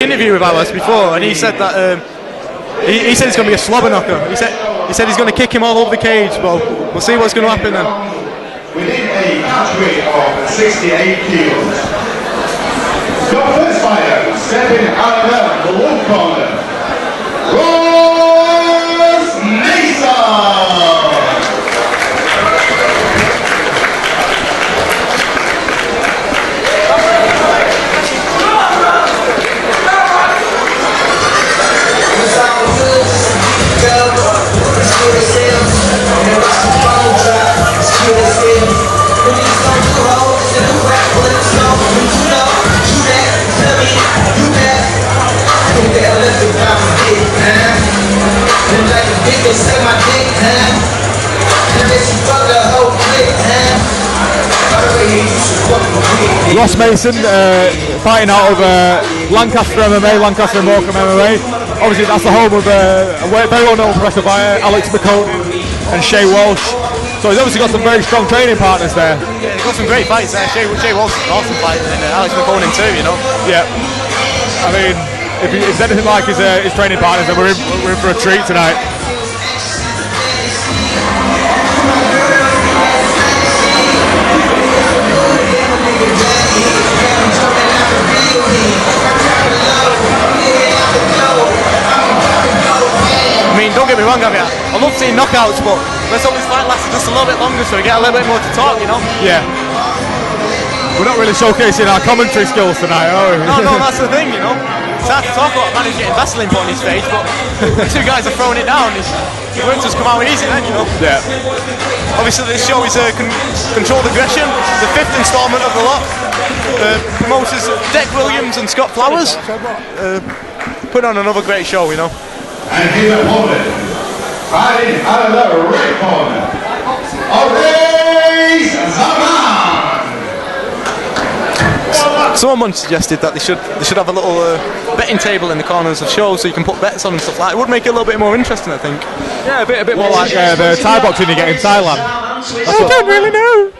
Interview with Awais before, and he said that he said it's going to be a slobber knocker. He said he's going to kick him all over the cage, but we'll see what's going to happen then. Within a catch weight of 68 kilos. Your first fighter, stepping out of the low corner, Mason. Ross Mason fighting out of Lancaster MMA, Lancaster and Morecambe MMA. Obviously that's the home of a very well known professional fighter, Alex McCone and Shay Walsh. So he's obviously got some very strong training partners there. Yeah, he's got some great fights there. Shay Walsh is an awesome fighter, and Alex McCone too, you know. Yeah. I mean, if it's anything like his training partners, then we're in for a treat tonight. I mean, don't get me wrong, Javier. I love seeing knockouts, but let's hope this fight lasts just a little bit longer so we get a little bit more to talk, you know? Yeah. We're not really showcasing our commentary skills tonight, are we? No, that's the thing, you know? It's hard to talk about a man who's getting Vaseline put on his face, but the two guys are throwing it down. It won't just come out easy then, you know? Yeah. Obviously, this show is Controlled Aggression, the 5th instalment of the lot. Promoters Deck Williams and Scott Flowers put on another great show, you know? And his opponent, fighting out of the red corner, Awais, Zanman. Someone suggested that they should have a little betting table in the corners of shows so you can put bets on and stuff like that. It would make it a little bit more interesting, I think. Yeah, a bit more like the Thai boxing you get in Thailand. I don't really know.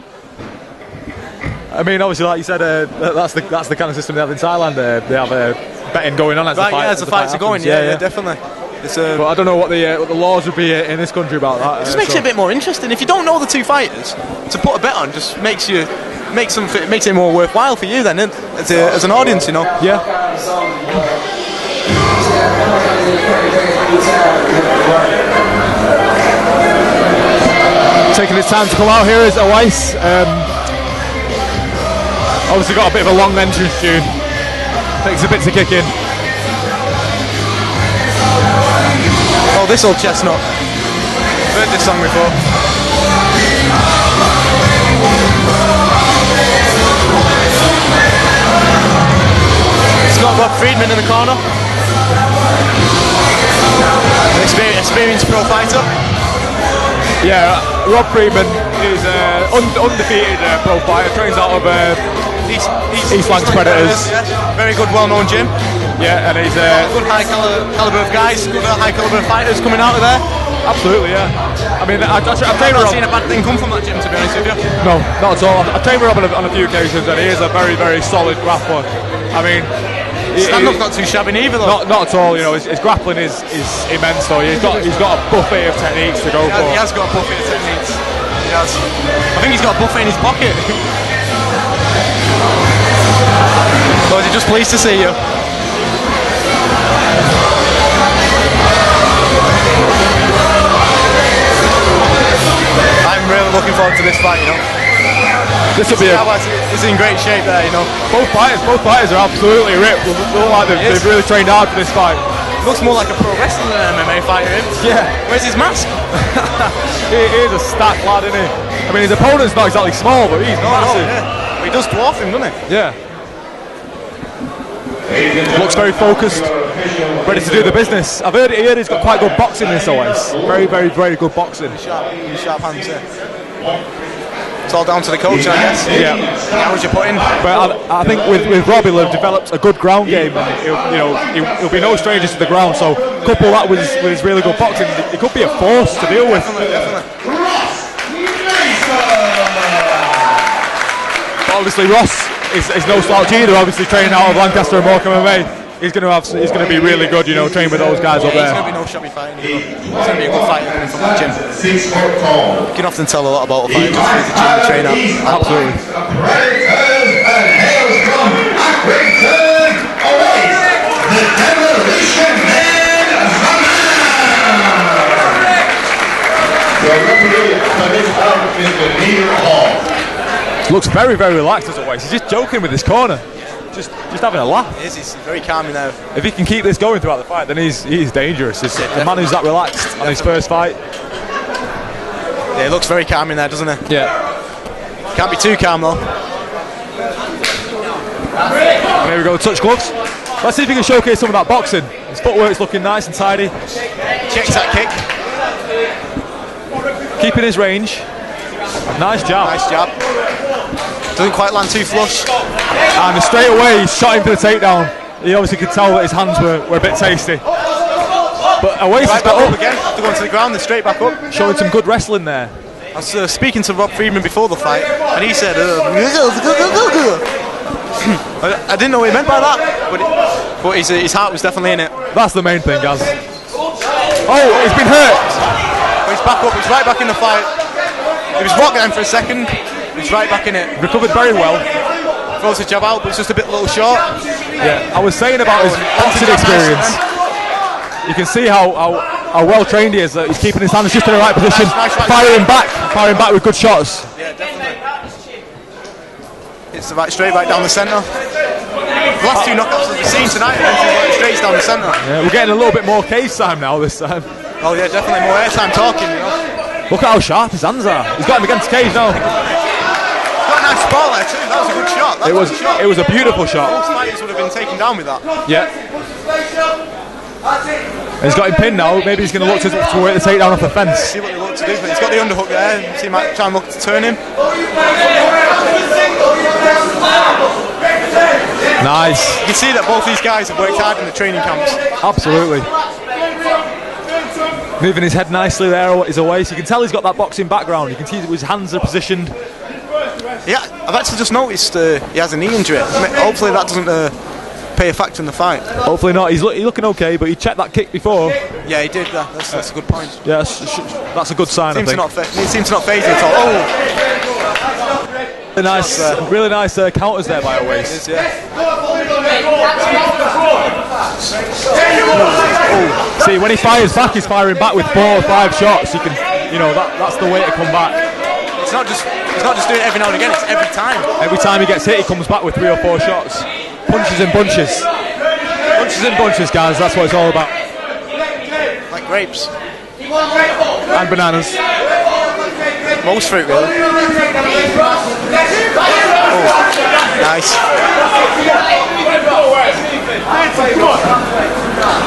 I mean, obviously, like you said, that's the kind of system they have in Thailand. They have betting going on as the fight. Yeah, as the fights are going. Yeah, definitely. But I don't know what the laws would be in this country about that. It just makes it a bit more interesting. If you don't know the two fighters, to put a bet on just makes it more worthwhile for you then, as an audience, you know. Yeah. Taking his time to come out here is Awais. Obviously got a bit of a long entrance tune. Takes a bit to kick in. Oh, this old chestnut. I've heard this song before. Scott Friedman in the corner. An experienced pro fighter. Yeah, Rob Friedman is undefeated pro fighter. Trains out of East Lancs Predators. Yeah. Very good, well-known gym. Yeah, and he's good high caliber of guys, good high caliber of fighters coming out of there. Absolutely, yeah. I mean, I've not seen a bad thing come from that gym, to be honest with you. No, not at all. I've trained with Rob on a few occasions, and he is a very, very solid grappler. I mean, stand-up's not too shabby either, though. Not at all. You know, his grappling is immense. Though he's got a buffet of techniques to go for. He has got a buffet of techniques. He has. I think he's got a buffet in his pocket. So is he just pleased to see you? I'm really looking forward to this fight, you know. This will be He's in great shape there, you know. Both fighters are absolutely ripped. They look like they've really trained hard for this fight. Looks more like a pro wrestler than an MMA fighter. Yeah. Where's his mask? He is a stacked lad, isn't he? I mean, his opponent's not exactly small, but he's massive. Yeah. He does dwarf him, doesn't he? Yeah. Looks very focused, ready to do the business. I've heard he's got quite good boxing, this Awais. Very, very, very good boxing. Sharp hands, It's all down to the coach, I guess. Yeah. How would you put in? But I think with Rob, he'll have developed a good ground game. And he'll be no stranger to the ground. So couple that with his really good boxing, it could be a force to deal with. Definitely. But obviously Ross is no slouch either, obviously training out of Lancaster and Morecambe MMA. he's going to be really good, you know, training with those guys up there. He's going to be no shabby fighting. He's going to be a good fighter coming from the gym. 6 foot tall. You can often tell a lot about a fighter just through the gym they train at. Absolutely. Predators and hails from Accrington, Awais, the Demolition Man, Zanman. Your referee for this bout is the Neil Hall. Looks very, very relaxed as always. He's just joking with his corner. Just having a laugh. He is, he's very calm now. If he can keep this going throughout the fight, then he's dangerous. He's the man who's that relaxed on his first fight. Yeah, he looks very calm in there, doesn't he? Yeah. Can't be too calm though. And here we go, touch gloves. Let's see if he can showcase some of that boxing. His footwork's looking nice and tidy. Checks that kick. Keeping his range. Nice jab. Nice jab. Doesn't quite land too flush. And straight away, he shot him for the takedown. He obviously could tell that his hands were a bit tasty. But Awais has Right got back up up again. After going to the ground, then straight back up. showing some good wrestling there. I was speaking to Rob Friedman before the fight, and he said, I didn't know what he meant by that, but his heart was definitely in it. That's the main thing, guys. Oh, he's been hurt. But he's back up, he's right back in the fight. He was walking down for a second, he's right back in it. Recovered very well. Throws a jab out, but it's just a bit little short. Yeah, I was saying about his boxing experience. You can see how well trained he is. He's keeping his hands just in the right position, Nice right firing back with good shots. Yeah, definitely. It's the right straight right down the centre. The last two knockouts that we've seen tonight have been right straight down the centre. Yeah, we're getting a little bit more cage time now this time. Oh yeah, definitely more airtime talking, you know. Look at how sharp his hands are. He's got him against cage now. Got a nice ball there too. That was a good shot. It was a beautiful shot. Most fighters would have been taken down with that. Yeah. And he's got him pinned now. Maybe he's going to look to work the takedown off the fence. See what they look to do. But he's got the underhook there. See, he might try and look to turn him. Nice. You can see that both these guys have worked hard in the training camps. Absolutely. Moving his head nicely there is Awais. You can tell he's got that boxing background. You can see his hands are positioned. Yeah, I've actually just noticed he has a knee injury. Hopefully that doesn't play a factor in the fight. Hopefully not. He's looking okay, but he checked that kick before. Yeah, he did. That's a good point. Yeah, that's a good sign. I think. It seems to not phase him at all. Oh, really nice counters there by Awais. it is, yeah. See, when he fires back, he's firing back with 4 or 5 shots. You can, that's the way to come back. He's not just doing it every now and again. It's every time. Every time he gets hit, he comes back with 3 or 4 shots. Punches in bunches. Punches in bunches, guys. That's what it's all about. Like grapes. And bananas. Most fruit, really. Oh, nice.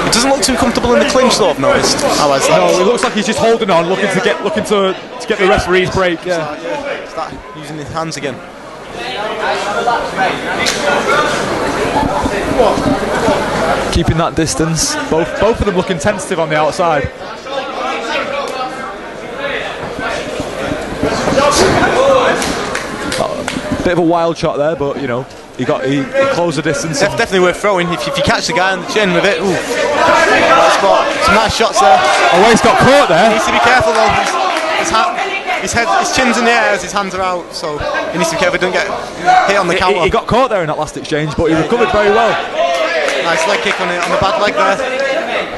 He doesn't look too comfortable in the clinch, though, I've noticed. No, it looks like he's just holding on, looking to get the referee's break. Yeah. Start using his hands again. Keeping that distance. Both of them looking tentative on the outside. Bit of a wild shot there, but he closed the distance. Definitely worth throwing if you catch the guy on the chin with it. Ooh. Some nice shots there. Awais got caught there. He needs to be careful though. His chin's in the air as his hands are out, so he needs to be careful he doesn't get hit on the counter. He got caught there in that last exchange, but he recovered very well. Nice leg kick on the back leg there.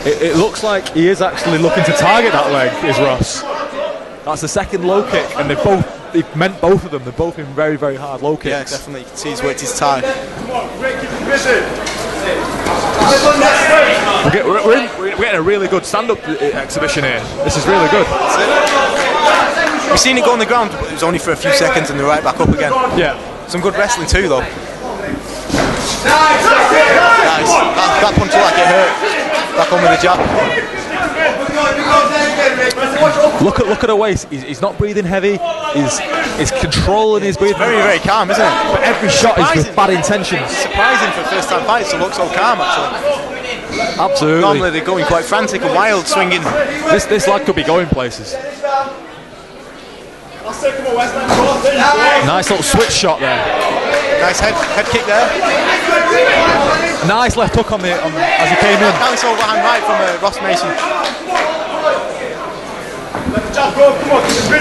It looks like he is actually looking to target that leg, is Ross. That's the second low kick, and they've meant both of them. They've both been very, very hard low kicks. Yeah, definitely. You can see he's worked his time. We're getting a really good stand-up exhibition here. This is really good. We've seen it go on the ground, but it was only for a few seconds and they're right back up again. Yeah. Some good wrestling too, though. Nice. That punch looked like it hurt. Back on with the jab. Look at Awais. He's not breathing heavy. He's controlling his breathing. Very, very calm, isn't it? But every shot is with bad intentions. Surprising for first-time fights to look so calm, actually. Absolutely. Normally they're going quite frantic and wild, swinging. This lad could be going places. Nice little switch shot there. Nice head kick there. Nice left hook as he came in. Nice overhand right from Ross Mason.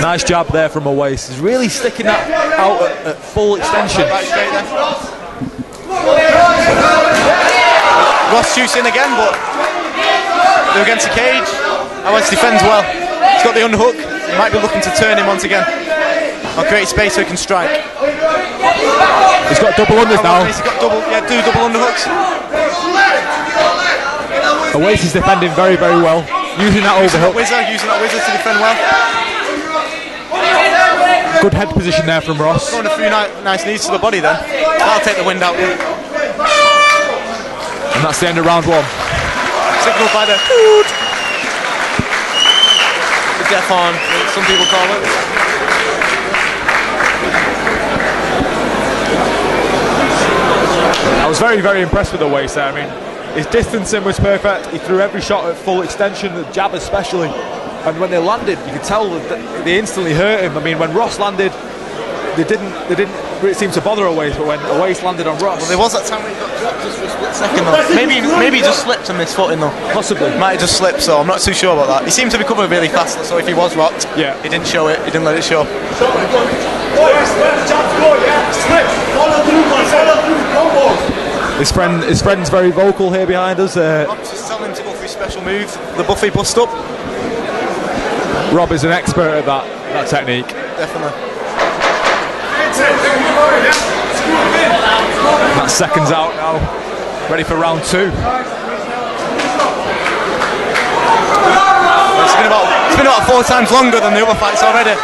Nice jab there from Awais. He's really sticking that out at full extension. Right straight there. Ross shoots in again, but they're against the cage. Awais defends well. He's got the underhook. He might be looking to turn him once again. I'll create space so he can strike. He's got double unders now. He's got double underhooks. Awais is defending very, very well. Using that overhook. Using that whizzer to defend well. Good head position there from Ross. Throwing a few nice knees to the body then. That'll take the wind out. And that's the end of round 1. Signalled by the death horn, some people call it. I was very, very impressed with Awais there. I mean, his distancing was perfect. He threw every shot at full extension, the jab especially. And when they landed, you could tell that they instantly hurt him. I mean, when Ross landed, they didn't really seem to bother Awais, but when Awais landed on Ross, well, there was that time when he got dropped just for a split second though. Maybe he just slipped and missed footing though. Possibly. Might have just slipped, so I'm not too sure about that. He seemed to recover really fast, so if he was rocked, yeah, he didn't show it. He didn't let it show. His friend's very vocal here behind us. Rob's just telling him to go for his special move, the Buffy bust up. Rob is an expert at that technique. Definitely. That's seconds out now. Ready for round 2. It's been about 4 times longer than the other fights already.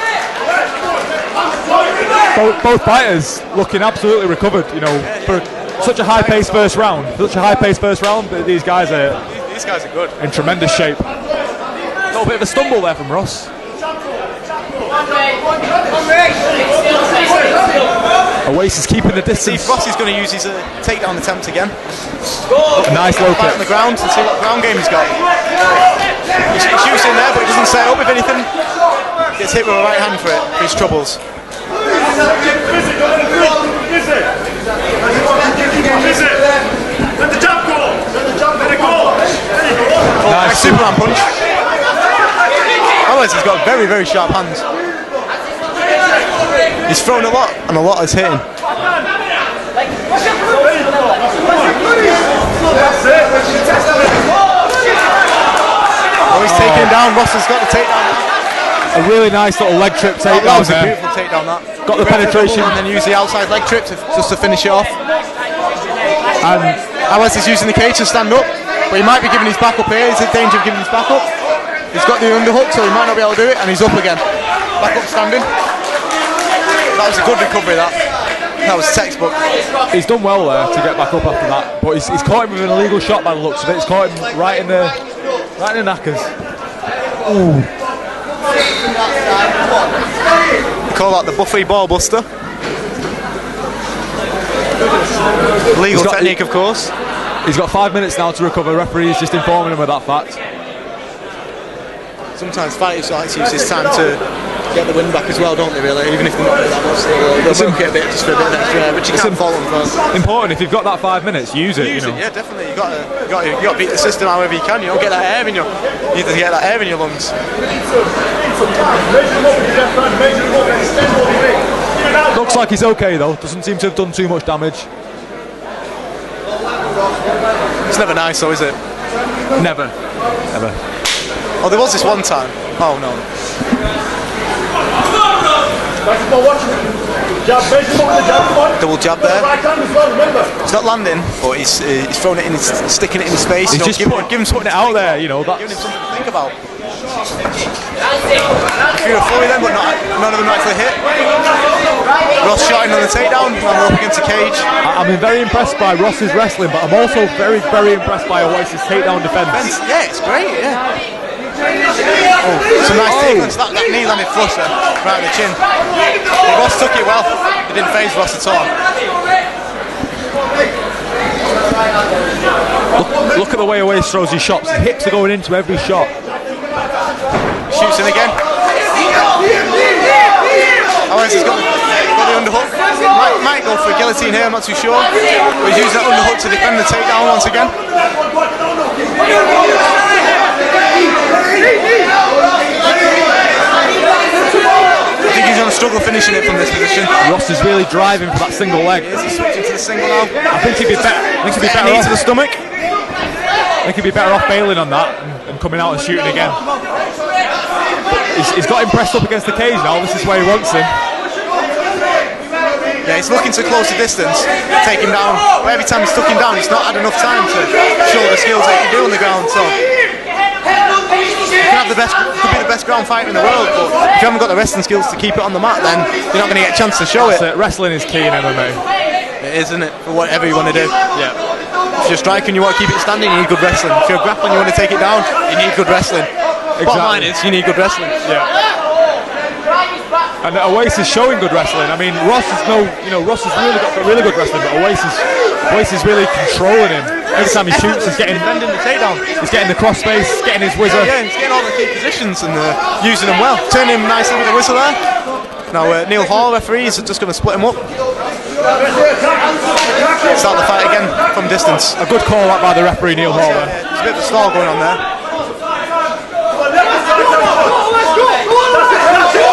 Both fighters looking absolutely recovered, you know, for such a high-paced first round. But these guys are good. In tremendous shape. A little bit of a stumble there from Ross. Awais is keeping the distance. See if Ross is going to use his takedown attempt again. A nice low kick on the ground and see what ground game he's got. He shoots in there, but he doesn't set up. If anything, gets hit with a right hand for his troubles. Let the jump go. Let it go. Nice Superman punch. Awais has got very, very sharp hands. He's thrown a lot, and a lot is hitting. Oh, he's taking him down. Ross has got the takedown. A really nice little leg trip takedown. That was a beautiful takedown. That got the penetration, and then use the outside leg trip just to finish it off. And Awais is using the cage to stand up, but he might be giving his back up here. He's in danger of giving his back up. He's got the underhook, so he might not be able to do it, and he's up again. Back up standing. That was a good recovery, that was textbook. He's done well there to get back up after that, but he's caught him with an illegal shot by the looks of it. He's caught him right in the knackers. Ooh. They call that the Buffy ball buster. Legal technique, of course. He's got 5 minutes now to recover. The referee is just informing him of that fact. Sometimes fighters like to use this time to get the wind back as well, don't they, really? Even if they're not that much, they'll milk it a bit just for a bit of extra air, which you can't fault them for. Important, if you've got that 5 minutes, use it. Use it, yeah, definitely. You got to beat the system however you can. You don't get that air in your, you need to get that air in your lungs. Looks like he's okay though. Doesn't seem to have done too much damage. It's never nice, though, is it? Never. Oh, there was this one time. Oh no. Double jab there. He's not landing, but he's throwing it in, sticking it in his face. He's just putting it out there, you know. That's giving him something to think about. A few of Flurry then, but none of them actually hit. Ross shotting on the takedown, and we're up against the cage. I'm very impressed by Ross's wrestling, but I'm also very, very impressed by Awais' takedown defence. Yeah, it's great, yeah. Some nice takedowns. That knee landed flush there, right on the chin. But Ross took it well. It didn't faze Ross at all. Look at the way Awais throws his shots. His hips are going into every shot. Shoots in again. Awais has got the the underhook. Might go for a guillotine here, I'm not too sure. But he's using that underhook to defend the takedown once again. I think he's going to struggle finishing it from this position. Ross is really driving for that single leg. He's switching to the single now. I think he'd be better. I think he'd be better Knee off. to the stomach. I think he'd be better off bailing on that and coming out and shooting again. He's got him pressed up against the cage now. This is where he wants him. Yeah, he's looking to close the distance, take him down. But every time he's stuck him down, he's not had enough time to show the skills that he can do on the ground. So you can have could be the best ground fighter in the world, but if you haven't got the wrestling skills to keep it on the mat, then you're not going to get a chance to show it. Wrestling is key in MMA. It is, isn't it? For whatever you want to do. Yeah. If you're striking, you want to keep it standing, you need good wrestling. If you're grappling, you want to take it down, you need good wrestling. Exactly. Bottom line is, you need good wrestling. Yeah. And Awais is showing good wrestling. I mean, Ross has really got really good wrestling, but Awais is really controlling him. Every time he shoots, he's getting defending the takedown. He's getting the cross space, getting his whizzer. Yeah, he's getting all the key positions and using them well. Turning him nicely with the whistle there. Now Neil Hall, referee, is just going to split him up. Start the fight again from distance. A good call out by the referee, Neil Hall. There's a bit of a stall going on there.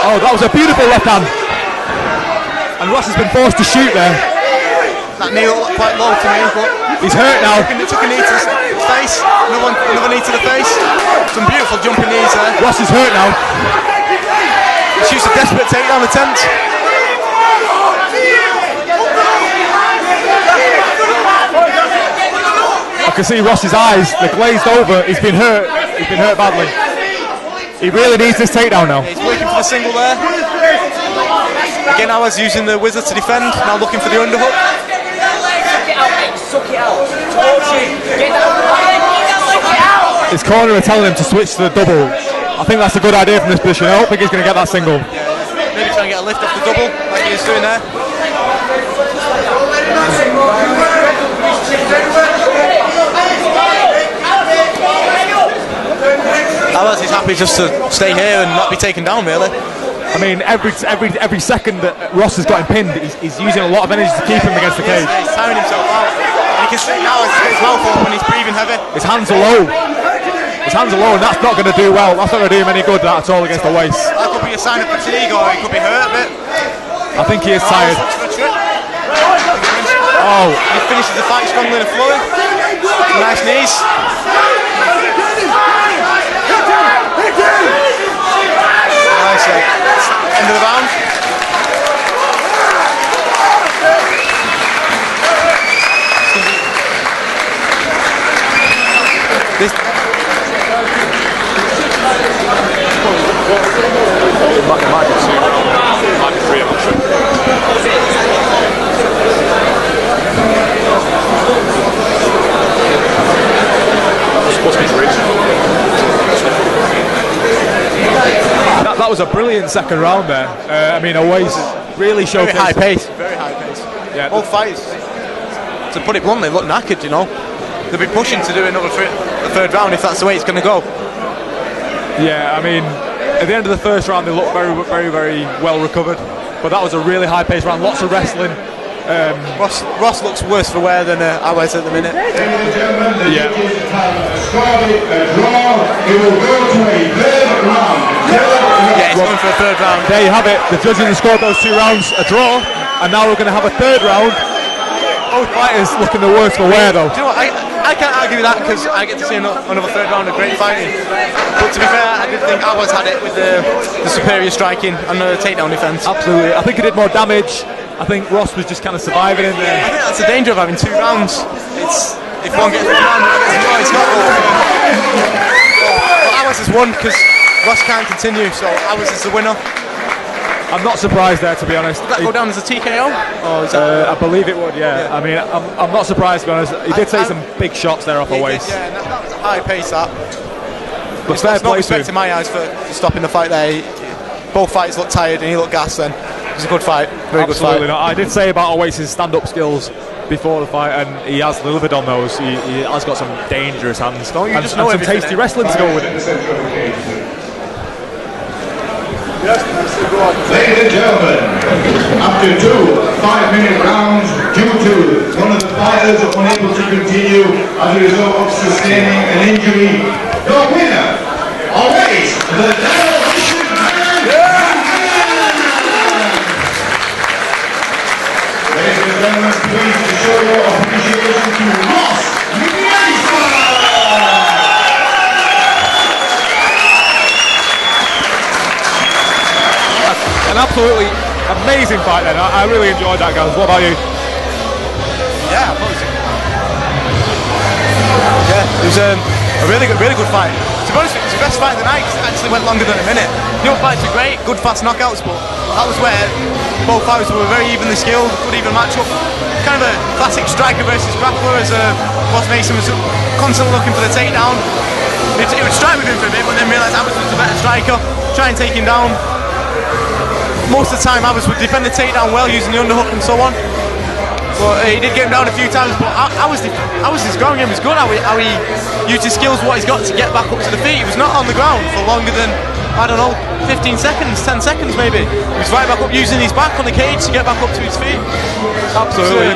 Oh, that was a beautiful left hand. And Ross has been forced to shoot there. That knee looked quite low to me, but he's hurt now. He took a knee to the face, another knee to the face. Some beautiful jumping knees there. Ross is hurt now. He shoots a desperate takedown attempt. I can see Ross's eyes, they're glazed over. He's been hurt badly. He really needs this takedown now. He's working for the single there. Again, Awais using the wizard to defend, now looking for the underhook. His corner are telling him to switch to the double. I think that's a good idea from this position. I don't think he's going to get that single. Yeah, maybe try and get a lift off the double, like he is doing there. Awais is happy just to stay here and not be taken down, really. I mean, every second that Ross has got him pinned, he's using a lot of energy to keep him against the cage. He's tiring himself out. And you can see now his mouth open, he's breathing heavy. His hands are low. His hands are low, and that's not going to do well. That's not going to do him any good at all against Awais. That could be a sign of fatigue, or he could be hurt a bit. I think he is tired. Oh, he finishes the fight strongly in the floor. Nice knees. Nice. End of the round. This That was a brilliant second round there. I mean, Awais really showcased. Very high pace. Very high pace. Yeah, both fights, to put it bluntly, look knackered, you know. They'll be pushing to do another third round if that's the way it's going to go. Yeah, I mean, at the end of the first round, they looked very, very, very well recovered. But that was a really high-paced round, lots of wrestling. Ross looks worse for wear than Awais at the minute. Yeah. Yeah, he's going for a third round. There you have it. The judges have scored those 2 rounds a draw, and now we're going to have a third round. Both fighters looking the worse for wear, though. Do you know what? I can't argue with that because I get to see another third round of great fighting. But to be fair, I did think Awais had it with the superior striking and the takedown defence. Absolutely. I think he did more damage. I think Ross was just kind of surviving in there. I think that's the danger of having 2 rounds. It's if one gets one round, one gets another, it's not over. But Awais has won because Ross can't continue, so Awais is the winner. I'm not surprised there, to be honest. Did that go down as a TKO? Or is that I believe it would, yeah. I mean, I'm not surprised, to be honest. He did take some big shots there off Awais. Yeah, that was a high pace, that. But fair There's no play to respect him. in my eyes for stopping the fight there. Both fighters looked tired and he looked gassed then. It was a good fight, very good Absolutely fight. not. I did say about Awais' stand-up skills before the fight, and he has delivered on those. He has got some dangerous hands. Don't you and just know some everything, tasty eh? wrestling to go with it. Ladies and gentlemen, after 2 5-minute rounds, due to one of the fighters unable to continue as a result of sustaining an injury, the winner, Awais, the demolition man. Ladies and gentlemen, please to show your appreciation to Ross Mason. An absolutely amazing fight then. I really enjoyed that, guys. What about you? Yeah, I thought it was a really good fight. To be honest, it was the best fight of the night. It actually went longer than a minute. The other fights were great, good fast knockouts, but that was where both fighters were very evenly skilled, good even match up. Kind of a classic striker versus grappler, as Ross Mason was constantly looking for the takedown. It would strike with him for a bit, but then realise Awais was a better striker, try and take him down. Most of the time Awais would defend the takedown well using the underhook and so on. But he did get him down a few times, but his ground game was good, how he used his skills, what he's got to get back up to the feet. He was not on the ground for longer than, I don't know, 15 seconds, 10 seconds maybe. He was right back up using his back on the cage to get back up to his feet. Absolutely.